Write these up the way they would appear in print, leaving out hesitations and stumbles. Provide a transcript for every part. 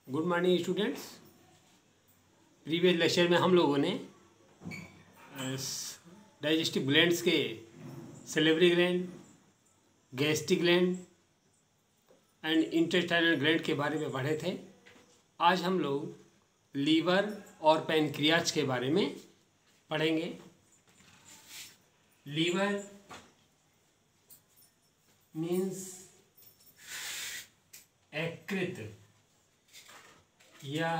Good morning students. Previous lecture में हम लोगों ने डाइजेस्टिव ग्लैंड्स के salivary gland, gastric gland and intestinal gland के बारे में पढ़े थे। आज हम लोग लीवर और पैनक्रियाज के बारे में पढ़ेंगे। लीवर मीन्स यकृत या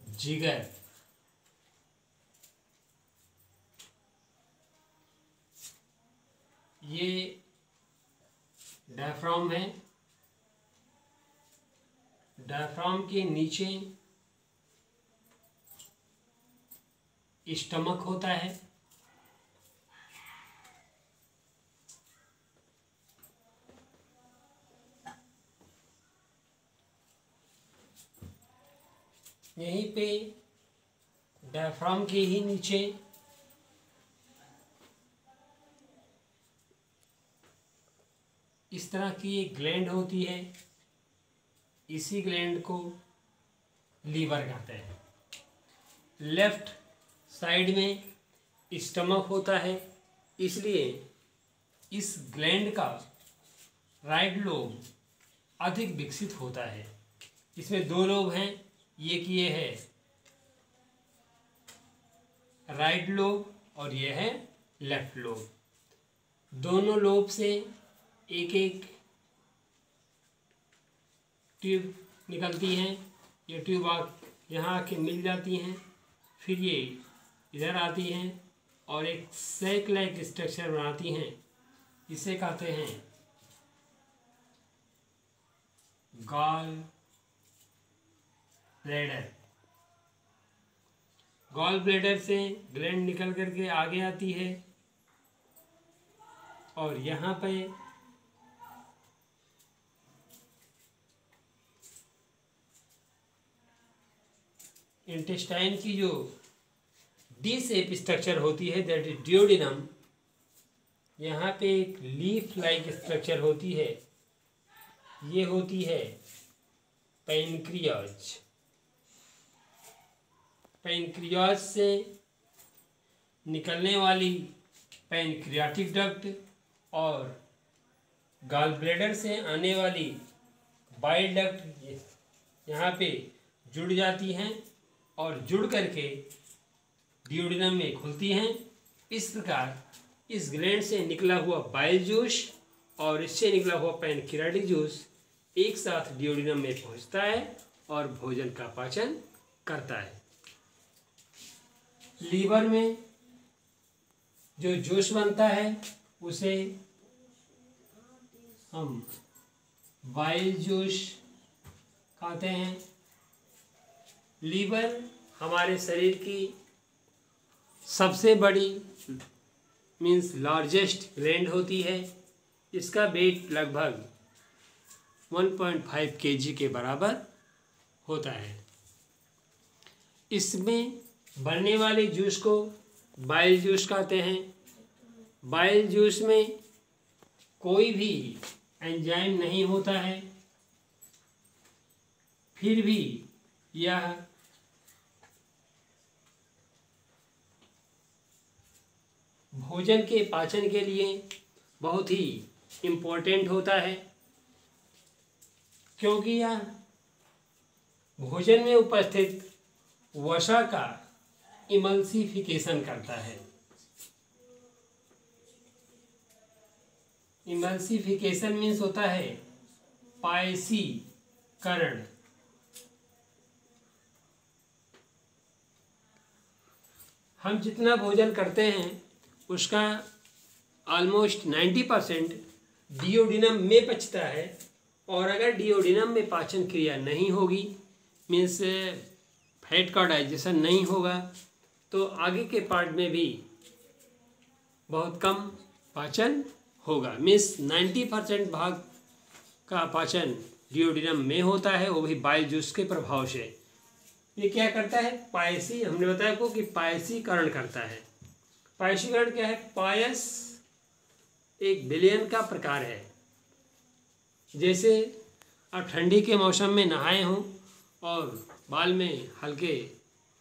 जिगर। ये डायफ्राम है। डायफ्राम के नीचे स्टमक होता है। यहीं पे डायफ्राम के ही नीचे इस तरह की एक ग्लैंड होती है। इसी ग्लैंड को लीवर कहते हैं। लेफ्ट साइड में स्टमक होता है, इसलिए इस ग्लैंड का राइट लोब अधिक विकसित होता है। इसमें दो लोब हैं, ये है राइट लोब और ये है लेफ्ट लोब। दोनों लोब से एक एक ट्यूब निकलती हैं। ये ट्यूब यहाँ आके मिल जाती हैं, फिर ये इधर आती हैं और एक सैक लाइक स्ट्रक्चर बनाती हैं। इसे कहते हैं गॉल ब्लैडर। गॉल ब्लैडर से ग्लैंड निकल करके आगे आती है और यहाँ पे इंटेस्टाइन की जो डी शेप स्ट्रक्चर होती है, दैट इज डियोडिनम। यहाँ पे एक लीफ लाइक स्ट्रक्चर होती है, ये होती है पैनक्रियाज। पैनक्रियाज से निकलने वाली पैनक्रियाटिक डक्ट और गॉल ब्लैडर से आने वाली बाइल डक्ट यहाँ पे जुड़ जाती हैं और जुड़ करके डियोडिनम में खुलती हैं। इस प्रकार इस ग्लैंड से निकला हुआ बाइल जूस और इससे निकला हुआ पैनक्रियाटिक जूस एक साथ डियोडिनम में पहुँचता है और भोजन का पाचन करता है। लीवर में जो जूस बनता है उसे हम बाइल जूस कहते हैं। लीवर हमारे शरीर की सबसे बड़ी मीन्स लार्जेस्ट ग्लैंड होती है। इसका वेट लगभग 1.5 kg के बराबर होता है। इसमें बनने वाले जूस को बाइल जूस कहते हैं। बाइल जूस में कोई भी एंजाइम नहीं होता है, फिर भी यह भोजन के पाचन के लिए बहुत ही इम्पोर्टेंट होता है, क्योंकि यह भोजन में उपस्थित वसा का इमल्सिफिकेशन करता है। इमल्सिफिकेशन मीन्स होता है पायसीकरण। हम जितना भोजन करते हैं उसका ऑलमोस्ट 90% डियोडिनम में पचता है, और अगर डियोडिनम में पाचन क्रिया नहीं होगी, मीन्स फैट का डाइजेशन नहीं होगा, तो आगे के पार्ट में भी बहुत कम पाचन होगा। मीन्स 90% भाग का पाचन डियोडिनम में होता है, वो भी बाइल जूस के प्रभाव से। ये क्या करता है? पायसी, हमने बताया आपको कि पायसीकरण करता है। पायसीकरण क्या है? पायस एक विलयन का प्रकार है। जैसे अब ठंडी के मौसम में नहाए हों और बाल में हल्के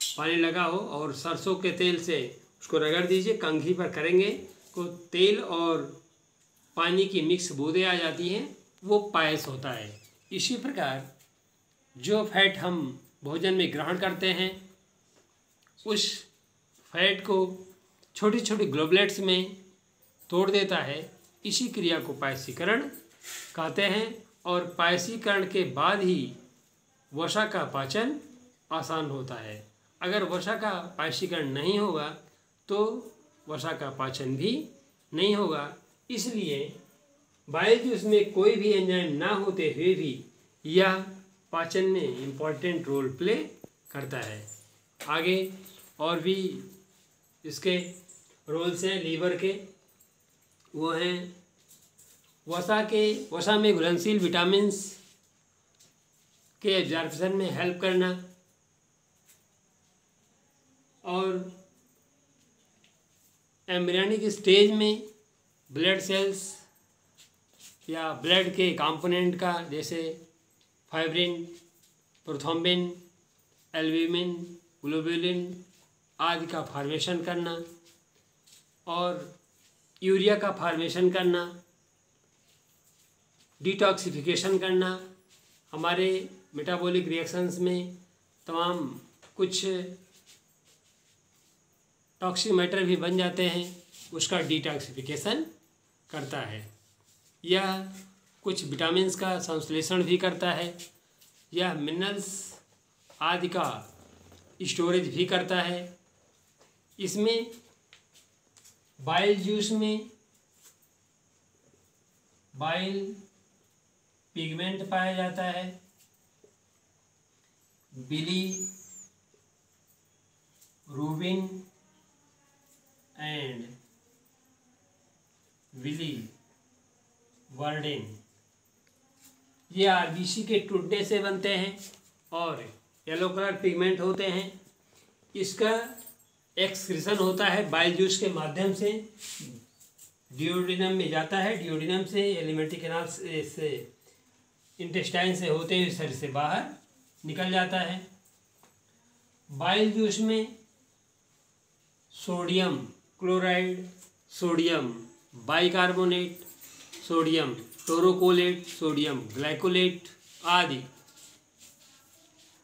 पानी लगा हो और सरसों के तेल से उसको रगड़ दीजिए, कंघी पर करेंगे तो तेल और पानी की मिक्स बूंदें आ जाती हैं, वो पायस होता है। इसी प्रकार जो फैट हम भोजन में ग्रहण करते हैं उस फैट को छोटी छोटी ग्लोबलेट्स में तोड़ देता है। इसी क्रिया को पायसीकरण कहते हैं और पायसीकरण के बाद ही वसा का पाचन आसान होता है। अगर वसा का पायसीकरण नहीं होगा तो वसा का पाचन भी नहीं होगा। इसलिए बाइल जूस में कोई भी एंजाइम ना होते हुए भी यह पाचन में इम्पॉर्टेंट रोल प्ले करता है। आगे और भी इसके रोल्स हैं लीवर के, वो हैं वसा में घुलनशील विटामिन्स के एब्जॉर्प्शन में हेल्प करना और एम्ब्रियोनिक स्टेज में ब्लड सेल्स या ब्लड के कंपोनेंट का जैसे फाइब्रिन, प्रोथ्रोम्बिन, एल्ब्यूमिन, ग्लोबुलिन आदि का फॉर्मेशन करना और यूरिया का फॉर्मेशन करना, डिटॉक्सिफिकेशन करना, हमारे मेटाबॉलिक रिएक्शंस में तमाम कुछ टॉक्सिक मैटर भी बन जाते हैं, उसका डिटॉक्सिफिकेशन करता है। यह कुछ विटामिन्स का संश्लेषण भी करता है। यह मिनरल्स आदि का स्टोरेज भी करता है। इसमें बाइल जूस में बाइल पिगमेंट पाया जाता है, बिली रूबिन एंड विली वर्डेन। ये आरबीसी के टूटने से बनते हैं और येलो कलर पिगमेंट होते हैं। इसका एक्सक्रीशन होता है बाइल जूस के माध्यम से, डिओडिनम में जाता है, डिओडिनम से एलिमेंट्री कैनाल से इंटेस्टाइन से होते हुए शरीर से बाहर निकल जाता है। बाइल जूस में sodium chloride, sodium bicarbonate, sodium taurocholate, sodium glycolate आदि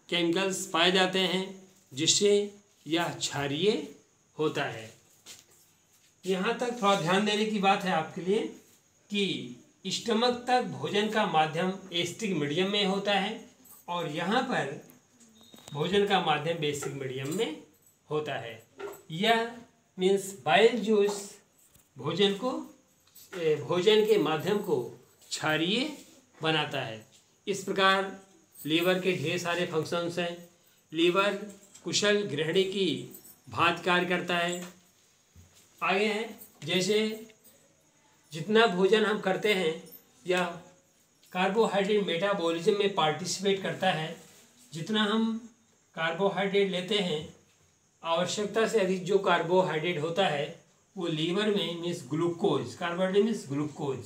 केमिकल्स पाए जाते हैं जिससे यह क्षारीय होता है। यहाँ तक थोड़ा ध्यान देने की बात है आपके लिए कि स्टमक तक भोजन का माध्यम एसिडिक मीडियम में होता है और यहाँ पर भोजन का माध्यम बेसिक मीडियम में होता है। यह मीन्स बाइल जूस भोजन के माध्यम को क्षारीय बनाता है। इस प्रकार लीवर के ढेर सारे फंक्शंस हैं। लीवर कुशल गृहिणी की भांति कार्य करता है। आगे है जैसे जितना भोजन हम करते हैं या कार्बोहाइड्रेट मेटाबॉलिज्म में पार्टिसिपेट करता है, जितना हम कार्बोहाइड्रेट लेते हैं आवश्यकता से अधिक जो कार्बोहाइड्रेट होता है वो लीवर में means glucose, carbohydrate means glucose,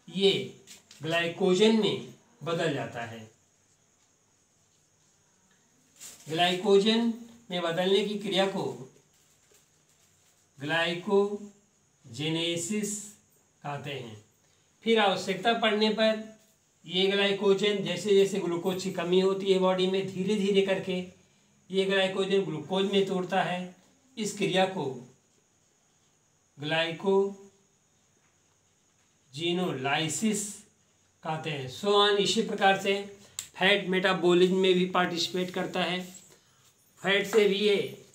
ये ग्लाइकोजन में बदल जाता है। ग्लाइकोजन में बदलने की क्रिया को ग्लाइकोजेनेसिस कहते हैं। फिर आवश्यकता पड़ने पर ये ग्लाइकोजन जैसे जैसे ग्लूकोज की कमी होती है बॉडी में, धीरे धीरे करके ये ग्लाइकोजन ग्लूकोज में तोड़ता है। इस क्रिया को ग्लाइकोजिनोलाइसिस कहते हैं। So on. इसी प्रकार से फैट मेटाबॉलिज्म में भी पार्टिसिपेट करता है। फैट से भी ये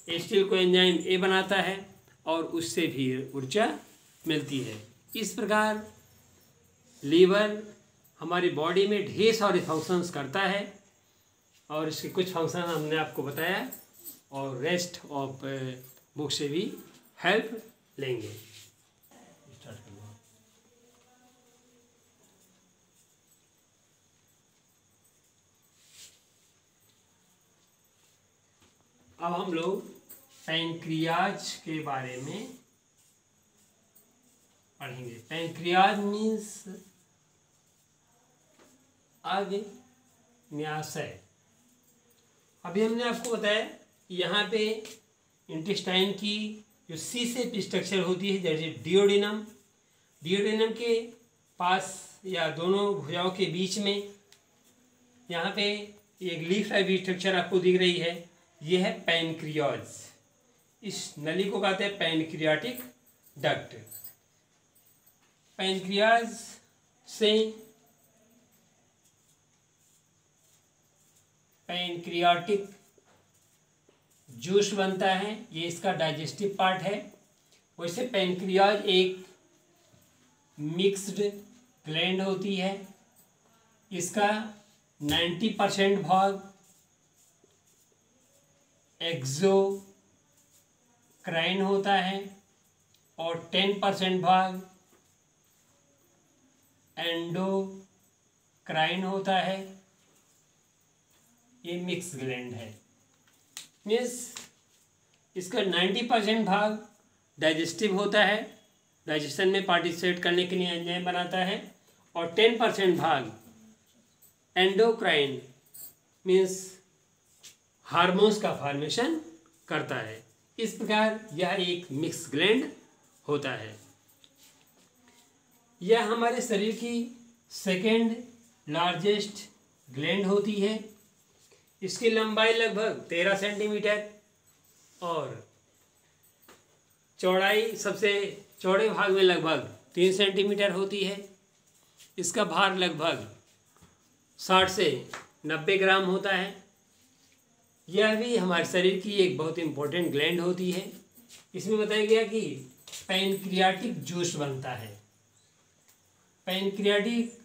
एसिटिल कोएंजाइम ए बनाता है और उससे भी ऊर्जा मिलती है। इस प्रकार लीवर हमारी बॉडी में ढेर सारे फंक्शंस करता है और इसके कुछ फंक्शन हमने आपको बताया और रेस्ट ऑफ बुक से भी हेल्प लेंगे। अब हम लोग पैंक्रियाज के बारे में पढ़ेंगे। पैंक्रियाज मीन्स अग्न्याशय। अभी हमने आपको बताया यहाँ पे इंटेस्टाइन की जो सी शेप स्ट्रक्चर होती है जैसे डिओडिनम, डिओडिनम के पास या दोनों भुजाओं के बीच में यहाँ पे एक लीफ टाइप स्ट्रक्चर आपको दिख रही है, ये है पैनक्रियाज। इस नली को कहते हैं पैनक्रियाटिक डक्ट। पैनक्रियाज से पैनक्रियाटिक जूस बनता है, ये इसका डाइजेस्टिव पार्ट है। वैसे पैनक्रियाज एक मिक्स्ड ग्लैंड होती है, इसका 90% भाग एक्सोक्राइन होता है और 10% भाग एंडोक्राइन होता है। ये मिक्स ग्लैंड है, मीन्स इसका 90% भाग डाइजेस्टिव होता है, डाइजेशन में पार्टिसिपेट करने के लिए एंजाइम बनाता है, और 10% भाग एंडोक्राइन मीन्स हार्मोन्स का फॉर्मेशन करता है। इस प्रकार यह एक मिक्स ग्लैंड होता है। यह हमारे शरीर की सेकेंड लार्जेस्ट ग्लैंड होती है। इसकी लंबाई लगभग 13 सेंटीमीटर और चौड़ाई सबसे चौड़े भाग में लगभग 3 सेंटीमीटर होती है। इसका भार लगभग 60 से 90 ग्राम होता है। यह भी हमारे शरीर की एक बहुत इम्पोर्टेंट ग्लैंड होती है। इसमें बताया गया कि पैनक्रियाटिक जूस बनता है। पैनक्रियाटिक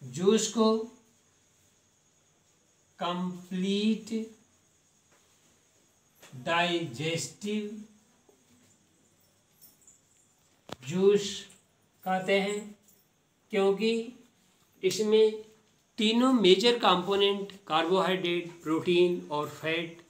जूस को कंप्लीट डाइजेस्टिव जूस कहते हैं, क्योंकि इसमें तीनों मेजर कंपोनेंट कार्बोहाइड्रेट, प्रोटीन और फैट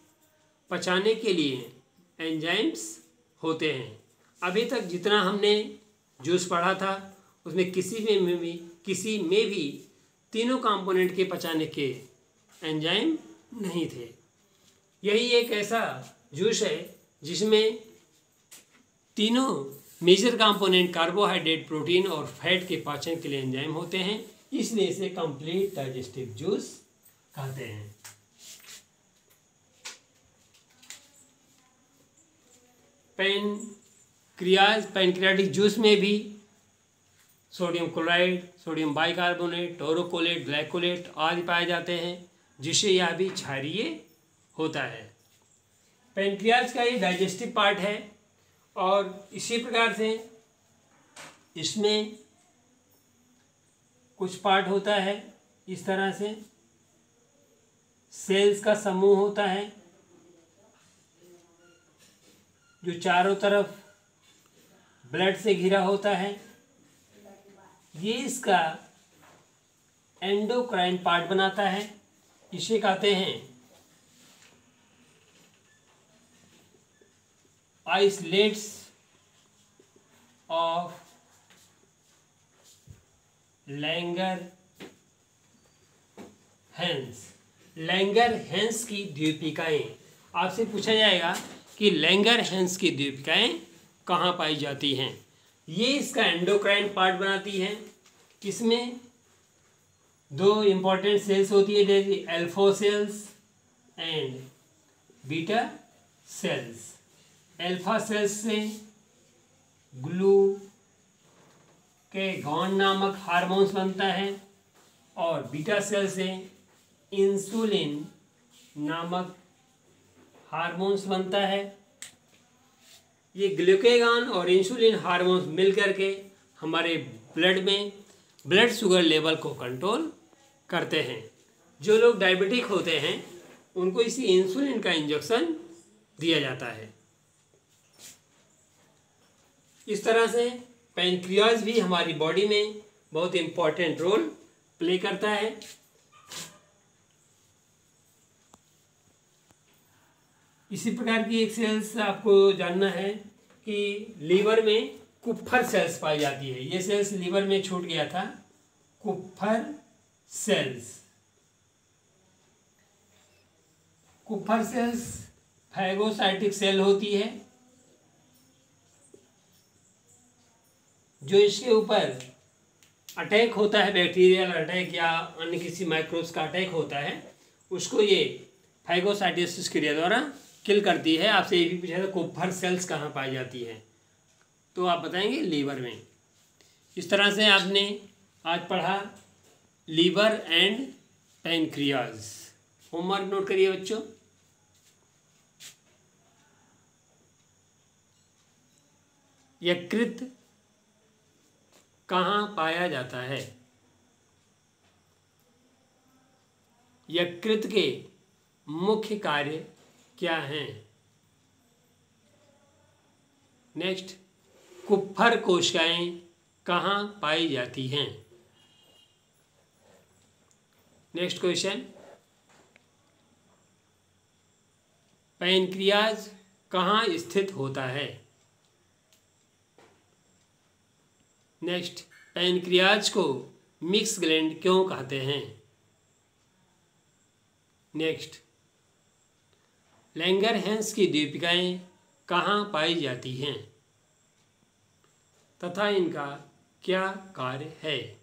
पचाने के लिए एंजाइम्स होते हैं। अभी तक जितना हमने जूस पढ़ा था उसमें किसी में भी तीनों कंपोनेंट के पचाने के एंजाइम नहीं थे। यही एक ऐसा जूस है जिसमें तीनों मेजर कंपोनेंट कार्बोहाइड्रेट, प्रोटीन और फैट के पाचन के लिए एंजाइम होते हैं, इसलिए इसे कंप्लीट डाइजेस्टिव जूस कहते हैं। पैनक्रियाटिक जूस में भी sodium chloride, sodium bicarbonate, taurocholate, glycolate आदि पाए जाते हैं, जिससे यह भी क्षारीय होता है। पैनक्रियाज का ये डाइजेस्टिव पार्ट है और इसी प्रकार से इसमें कुछ पार्ट होता है इस तरह से, सेल्स का समूह होता है जो चारों तरफ ब्लड से घिरा होता है। ये इसका एंडोक्राइन पार्ट बनाता है। इसे कहते हैं आइसलेट्स ऑफ लैंगरहैंस। लैंगरहैंस की द्वीपिकाएं। आपसे पूछा जाएगा कि लैंगरहैंस की द्वीपिकाएं कहाँ पाई जाती हैं। ये इसका एंडोक्राइन पार्ट बनाती हैं। इसमें दो इम्पॉर्टेंट सेल्स होती है, जैसे alpha cells and beta cells. Alpha cells से ग्लूकेगॉन नामक हार्मोन्स बनता है और बीटा सेल से इंसुलिन नामक हार्मोन्स बनता है। ये ग्लूकेगॉन और इंसुलिन हार्मोन्स मिलकर के हमारे ब्लड में ब्लड शुगर लेवल को कंट्रोल करते हैं। जो लोग डायबिटिक होते हैं उनको इसी इंसुलिन का इंजेक्शन दिया जाता है। इस तरह से पैनक्रियाज भी हमारी बॉडी में बहुत इम्पोर्टेंट रोल प्ले करता है। इसी प्रकार की एक सेल्स आपको जानना है कि लीवर में कुप्फर सेल्स पाई जाती है। ये सेल्स लीवर में छूट गया था कुप्फर सेल्स। कुप्फर सेल्स फैगोसाइटिक सेल होती है जो इसके ऊपर अटैक होता है, बैक्टीरियल अटैक या अन्य किसी माइक्रोब्स का अटैक होता है, उसको ये फैगोसाइटोसिस क्रिया द्वारा किल करती है। आपसे ये भी पूछा था कुप्फर सेल्स कहाँ पाई जाती है, तो आप बताएंगे लीवर में। इस तरह से आपने आज पढ़ा liver and pancreas. Homework note करिए बच्चों। यकृत कहाँ पाया जाता है? यकृत के मुख्य कार्य क्या हैं? नेक्स्ट, कुप्फर कोशिकाएं कहाँ पाई जाती हैं? नेक्स्ट क्वेश्चन, पैनक्रियाज कहाँ स्थित होता है? नेक्स्ट, पैनक्रियाज को मिक्स ग्लैंड क्यों कहते हैं? नेक्स्ट, लैंगरहैंस की दीपिकाएं कहाँ पाई जाती हैं तथा इनका क्या कार्य है?